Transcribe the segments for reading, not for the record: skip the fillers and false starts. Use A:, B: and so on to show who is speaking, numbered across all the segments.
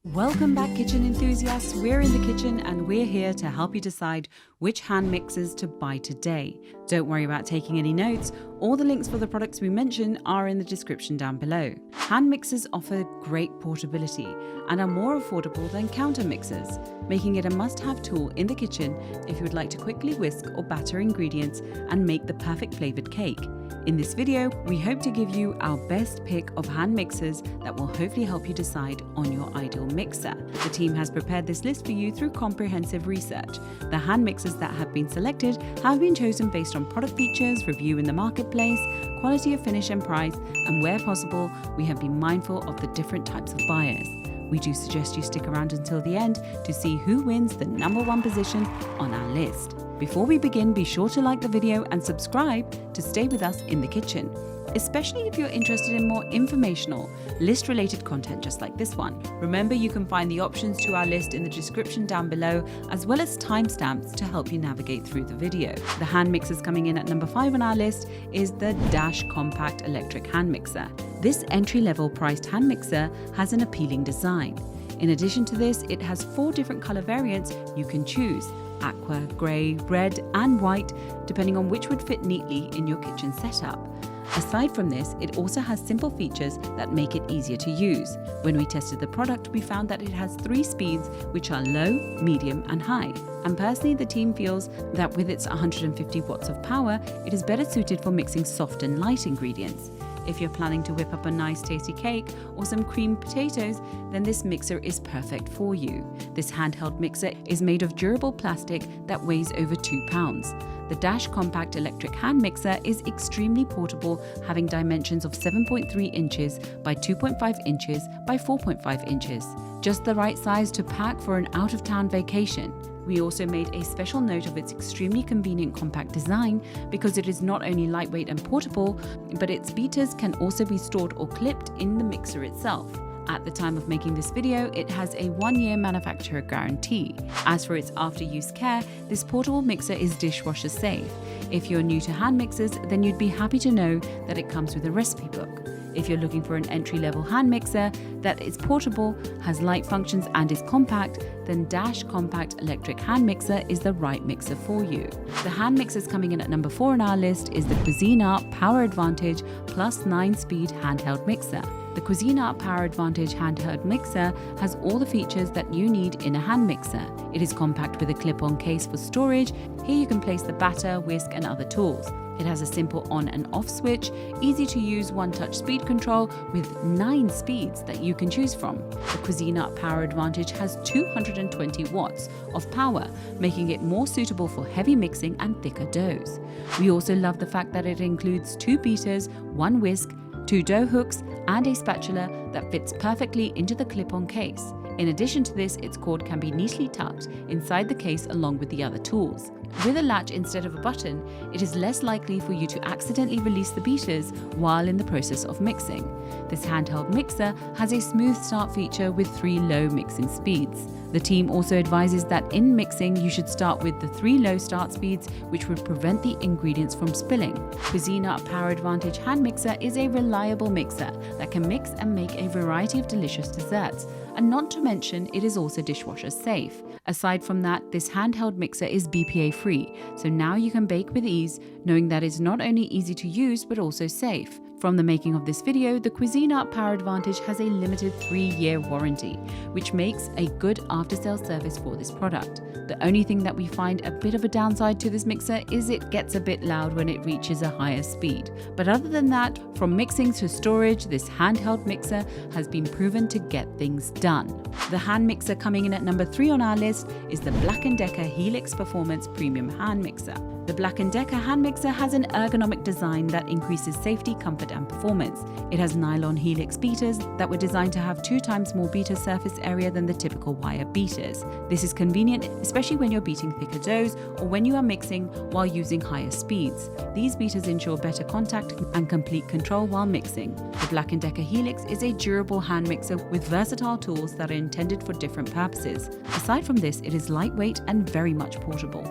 A: Welcome back, kitchen enthusiasts. We're in the kitchen and we're here to help you decide which hand mixers to buy today. Don't worry about taking any notes. All the links for the products we mention are in the description down below. Hand mixers offer great portability and are more affordable than counter mixers, making it a must-have tool in the kitchen if you would like to quickly whisk or batter ingredients and make the perfect flavored cake. In this video, we hope to give you our best pick of hand mixers that will hopefully help you decide on your ideal mixer. The team has prepared this list for you through comprehensive research. The hand mixers that have been selected have been chosen based on product features, review in the marketplace, quality of finish and price, and where possible, we have been mindful of the different types of buyers. We do suggest you stick around until the end to see who wins the #1 position on our list. Before we begin, be sure to like the video and subscribe to stay with us in the kitchen, especially if you're interested in more informational, list-related content just like this one. Remember, you can find the options to our list in the description down below, as well as timestamps to help you navigate through the video. The hand mixers coming in at number 5 on our list is the Dash Compact Electric Hand Mixer. This entry-level priced hand mixer has an appealing design. In addition to this, it has 4 different color variants you can choose: aqua, grey, red and white, depending on which would fit neatly in your kitchen setup. Aside from this, it also has simple features that make it easier to use. When we tested the product, we found that it has 3 speeds, which are low, medium and high. And personally, the team feels that with its 150 watts of power, it is better suited for mixing soft and light ingredients. If you're planning to whip up a nice tasty cake or some creamed potatoes, then this mixer is perfect for you. This handheld mixer is made of durable plastic that weighs over 2 pounds. The Dash Compact Electric Hand Mixer is extremely portable, having dimensions of 7.3 inches by 2.5 inches by 4.5 inches. Just the right size to pack for an out-of-town vacation. We also made a special note of its extremely convenient compact design because it is not only lightweight and portable, but its beaters can also be stored or clipped in the mixer itself. At the time of making this video, it has a 1-year manufacturer guarantee. As for its after-use care, this portable mixer is dishwasher safe. If you're new to hand mixers, then you'd be happy to know that it comes with a recipe book. If you're looking for an entry-level hand mixer that is portable, has light functions and is compact, then Dash Compact Electric Hand Mixer is the right mixer for you. The hand mixers coming in at number 4 on our list is the Cuisinart Power Advantage Plus 9-Speed Handheld Mixer. The Cuisinart Power Advantage Handheld Mixer has all the features that you need in a hand mixer. It is compact with a clip-on case for storage. Here you can place the batter, whisk and other tools. It has a simple on and off switch, easy to use one-touch speed control with 9 speeds that you can choose from. The Cuisinart Power Advantage has 220 watts of power, making it more suitable for heavy mixing and thicker doughs. We also love the fact that it includes 2 beaters, 1 whisk, 2 dough hooks and a spatula that fits perfectly into the clip-on case. In addition to this, its cord can be neatly tucked inside the case along with the other tools. With a latch instead of a button, it is less likely for you to accidentally release the beaters while in the process of mixing. This handheld mixer has a smooth start feature with 3 low mixing speeds. The team also advises that in mixing, you should start with the 3 low start speeds, which would prevent the ingredients from spilling. Cuisinart Power Advantage Hand Mixer is a reliable mixer that can mix and make a variety of delicious desserts. And not to mention, it is also dishwasher safe. Aside from that, this handheld mixer is BPA free, so now you can bake with ease, knowing that it's not only easy to use but also safe. From the making of this video, the Cuisinart Power Advantage has a limited 3-year warranty, which makes a good after-sales service for this product. The only thing that we find a bit of a downside to this mixer is it gets a bit loud when it reaches a higher speed. But other than that, from mixing to storage, this handheld mixer has been proven to get things done. The hand mixer coming in at number 3 on our list is the BLACK+DECKER Helix Performance Premium Hand Mixer. The BLACK+DECKER hand mixer has an ergonomic design that increases safety, comfort and performance. It has nylon Helix beaters that were designed to have 2 times more beater surface area than the typical wire beaters. This is convenient, especially when you're beating thicker doughs or when you are mixing while using higher speeds. These beaters ensure better contact and complete control while mixing. The BLACK+DECKER Helix is a durable hand mixer with versatile tools that are intended for different purposes. Aside from this, it is lightweight and very much portable.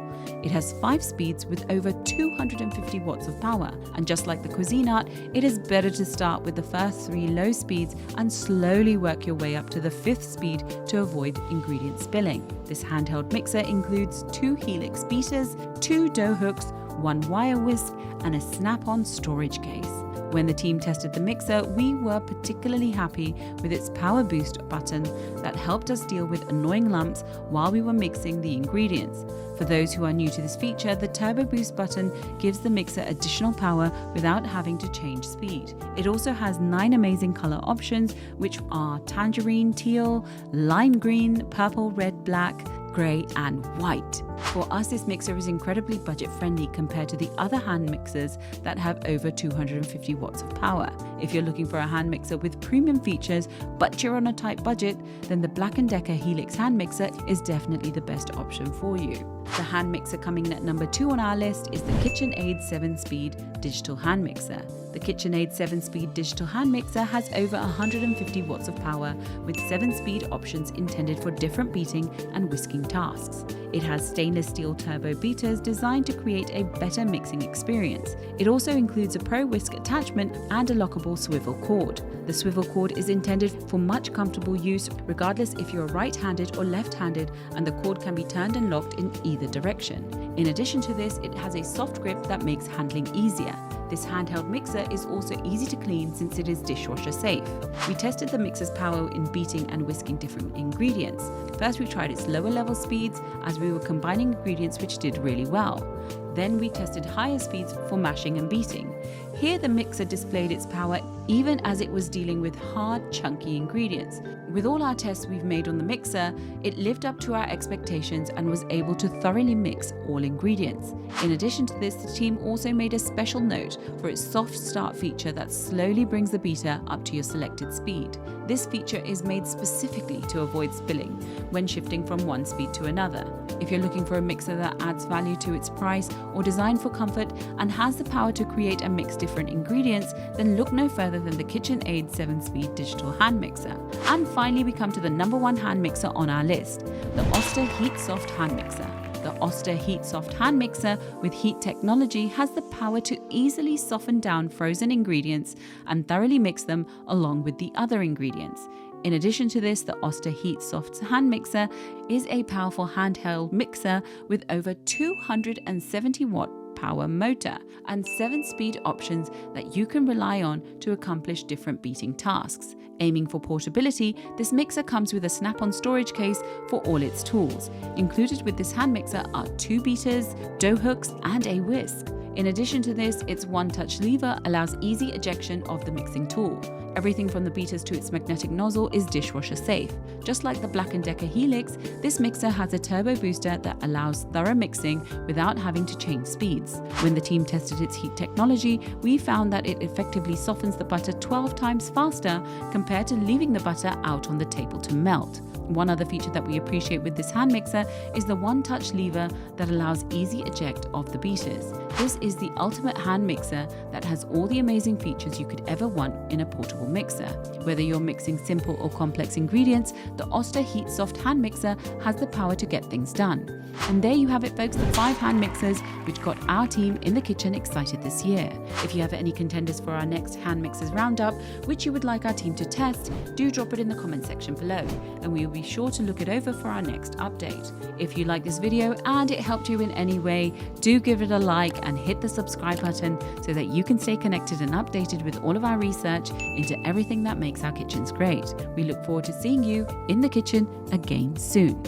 A: It has 5 speeds speeds with over 250 watts of power. And just like the Cuisinart, it is better to start with the first 3 low speeds and slowly work your way up to the 5th speed to avoid ingredient spilling. This handheld mixer includes 2 Helix beaters, 2 dough hooks, 1 wire whisk, and a snap-on storage case. When the team tested the mixer, we were particularly happy with its power boost button that helped us deal with annoying lumps while we were mixing the ingredients. For those who are new to this feature, the turbo boost button gives the mixer additional power without having to change speed. It also has 9 amazing color options, which are tangerine, teal, lime green, purple, red, black, grey and white. For us, this mixer is incredibly budget friendly compared to the other hand mixers that have over 250 watts of power. If you're looking for a hand mixer with premium features but you're on a tight budget, then the BLACK+DECKER Helix hand mixer is definitely the best option for you. The hand mixer coming in at number 2 on our list is the KitchenAid 7-speed digital hand mixer. The KitchenAid 7-speed digital hand mixer has over 150 watts of power with 7-speed options intended for different beating and whisking tasks. It has stainless steel turbo beaters designed to create a better mixing experience. It also includes a Pro Whisk attachment and a lockable swivel cord. The swivel cord is intended for much comfortable use regardless if you're right-handed or left-handed, and the cord can be turned and locked in either direction. In addition to this, it has a soft grip that makes handling easier. This handheld mixer is also easy to clean since it is dishwasher safe. We tested the mixer's power in beating and whisking different ingredients. First, we tried its lower level speeds as we were combining ingredients, which did really well. Then we tested higher speeds for mashing and beating. Here the mixer displayed its power even as it was dealing with hard, chunky ingredients. With all our tests we've made on the mixer, it lived up to our expectations and was able to thoroughly mix all ingredients. In addition to this, the team also made a special note for its soft start feature that slowly brings the beater up to your selected speed. This feature is made specifically to avoid spilling when shifting from one speed to another. If you're looking for a mixer that adds value to its price or designed for comfort and has the power to create and mix different ingredients, then look no further than the KitchenAid 7-speed digital hand mixer. And finally, we come to the number 1 hand mixer on our list, the Oster HeatSoft hand mixer. The Oster HeatSoft hand mixer with heat technology has the power to easily soften down frozen ingredients and thoroughly mix them along with the other ingredients. In addition to this, the Oster HeatSoft hand mixer is a powerful handheld mixer with over 270 watt power motor and 7-speed options that you can rely on to accomplish different beating tasks. Aiming for portability, this mixer comes with a snap-on storage case for all its tools. Included with this hand mixer are 2 beaters, dough hooks, and a whisk. In addition to this, its one-touch lever allows easy ejection of the mixing tool. Everything from the beaters to its magnetic nozzle is dishwasher safe. Just like the BLACK+DECKER Helix, this mixer has a turbo booster that allows thorough mixing without having to change speeds. When the team tested its heat technology, we found that it effectively softens the butter 12 times faster compared to leaving the butter out on the table to melt. One other feature that we appreciate with this hand mixer is the one-touch lever that allows easy eject of the beaters. This is the ultimate hand mixer that has all the amazing features you could ever want in a portable mixer. Whether you're mixing simple or complex ingredients, the Oster HeatSoft hand mixer has the power to get things done. And there you have it, folks, the 5 hand mixers which got our team in the kitchen excited this year. If you have any contenders for our next hand mixers roundup which you would like our team to test, do drop it in the comment section below and we will be sure to look it over for our next update. If you like this video and it helped you in any way, do give it a like and hit the subscribe button so that you can stay connected and updated with all of our research into everything that makes our kitchens great. We look forward to seeing you in the kitchen again soon.